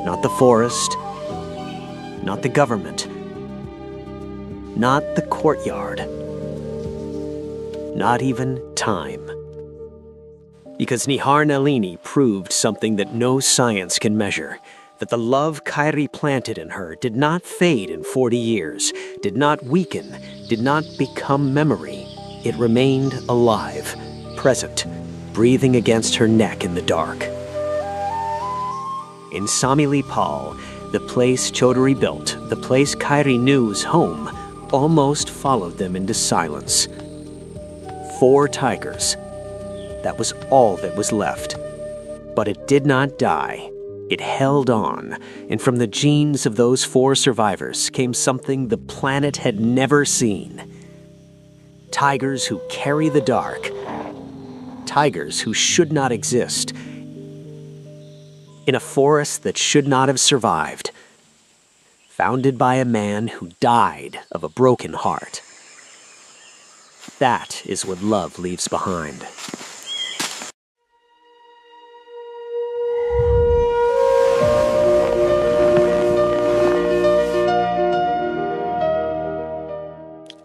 Not the forest, not the government, not the courtyard, not even time. Because Nihar Nalini proved something that no science can measure, that the love Kairi planted in her did not fade in 40 years, did not weaken, did not become memory. It remained alive, present, breathing against her neck in the dark. In Samili Pal, the place Chaudhary built, the place Kairi knew was home, almost followed them into silence. 4 tigers. That was all that was left. But it did not die. It held on, and from the genes of those 4 survivors came something the planet had never seen. Tigers who carry the dark. Tigers who should not exist. In a forest that should not have survived. Founded by a man who died of a broken heart. That is what love leaves behind.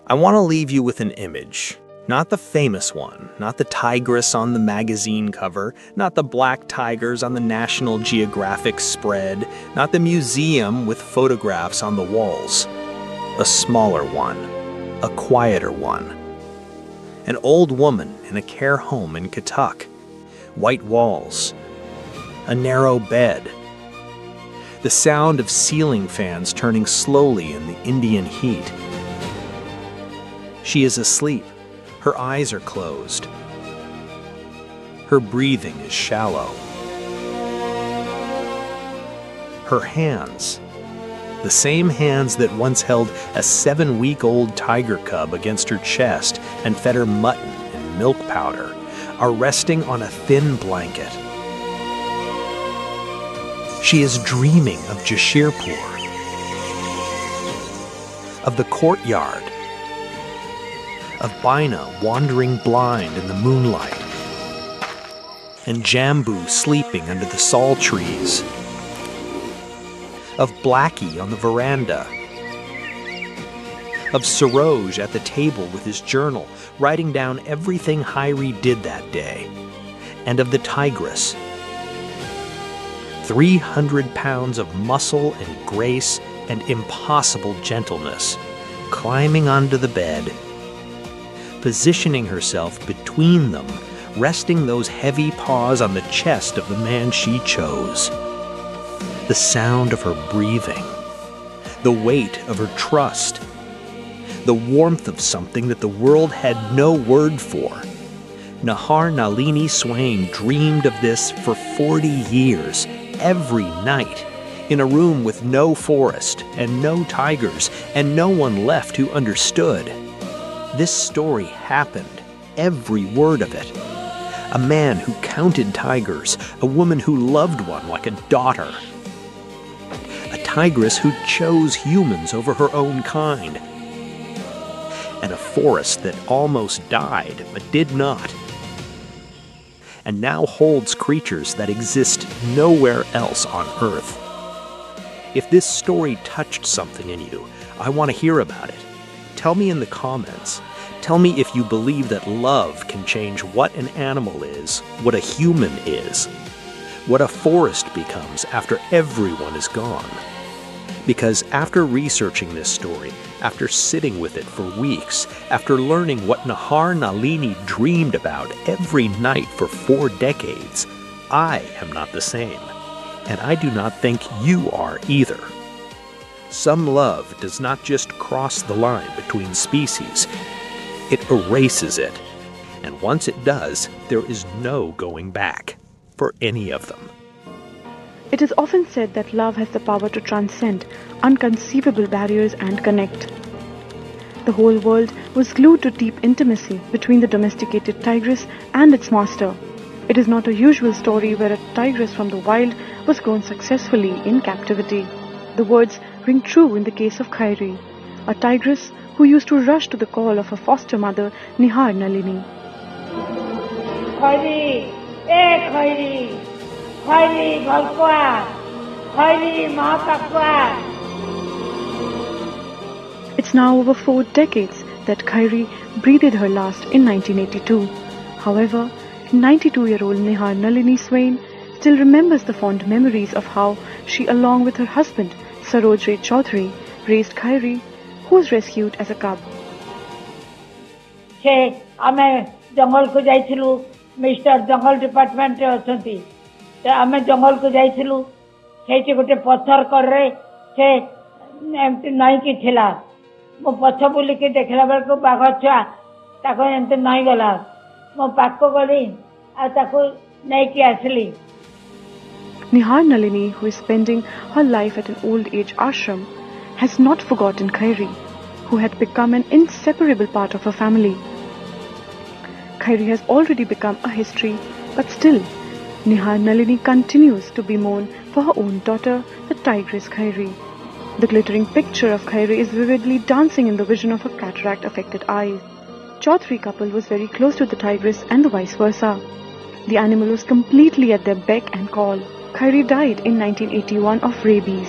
I want to leave you with an image. Not the famous one, not the tigress on the magazine cover, not the black tigers on the National Geographic spread, not the museum with photographs on the walls. A smaller one, a quieter one. An old woman in a care home in Katak. White walls. A narrow bed. The sound of ceiling fans turning slowly in the Indian heat. She is asleep. Her eyes are closed. Her breathing is shallow. Her hands, the same hands that once held a 7-week-old tiger cub against her chest and fed her mutton and milk powder, are resting on a thin blanket. She is dreaming of Jashirpur, of the courtyard, of Bina wandering blind in the moonlight, and Jambu sleeping under the sal trees, of Blackie on the veranda, of Saroj at the table with his journal, writing down everything Hairi did that day, and of the tigress. 300 pounds of muscle and grace and impossible gentleness, climbing onto the bed, positioning herself between them, resting those heavy paws on the chest of the man she chose. The sound of her breathing, the weight of her trust, the warmth of something that the world had no word for. Nihar Nalini Swain dreamed of this for 40 years, every night, in a room with no forest and no tigers and no one left who understood. This story happened, every word of it. A man who counted tigers, a woman who loved one like a daughter. A tigress who chose humans over her own kind. And a forest that almost died, but did not. And now holds creatures that exist nowhere else on Earth. If this story touched something in you, I want to hear about it. Tell me in the comments. Tell me if you believe that love can change what an animal is, what a human is, what a forest becomes after everyone is gone. Because after researching this story, after sitting with it for weeks, after learning what Nahar Nalini dreamed about every night for 4 decades, I am not the same. And I do not think you are either. Some love does not just cross the line between species, it erases it. And once it does, there is no going back for any of them. It is often said that love has the power to transcend unconceivable barriers and connect. The whole world was glued to deep intimacy between the domesticated tigress and its master. It is not a usual story where a tigress from the wild was grown successfully in captivity. The words ring true in the case of Khairi, a tigress who used to rush to the call of her foster mother, Nihar Nalini. Khairi, Khairi, Khairi, Bhalkwa, Khairi, Mahakakwa. It's now over 4 decades that Khairi breathed her last in 1982. However, 92-year-old Nihar Nalini Swain still remembers the fond memories of how she, along with her husband, Saroj Ray Chaudhary, raised Khairi, who was rescued as a cub. Se ame jungle ko jaithilu, Mr. Jungle Department re achanti. Se ame jungle ko jaithilu, seiti gote pathar karre se emti nai ki thila. Mo pacha buli ke dekhla belko bagha chha tako emti nai gala. Mo pakko gali a tako nai ki asli. Nihar Nalini, who is spending her life at an old age ashram, has not forgotten Khairi, who had become an inseparable part of her family. Khairi has already become a history, but still, Nihar Nalini continues to bemoan for her own daughter, the tigress Khairi. The glittering picture of Khairi is vividly dancing in the vision of her cataract-affected eyes. Chaudhary couple was very close to the tigress and the vice versa. The animal was completely at their beck and call. Khairi died in 1981 of rabies.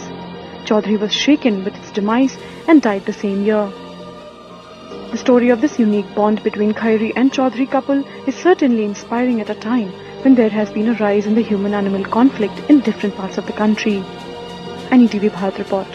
Chaudhary was shaken with its demise and died the same year. The story of this unique bond between Khairi and Chaudhary couple is certainly inspiring at a time when there has been a rise in the human-animal conflict in different parts of the country. NETV Bharat report.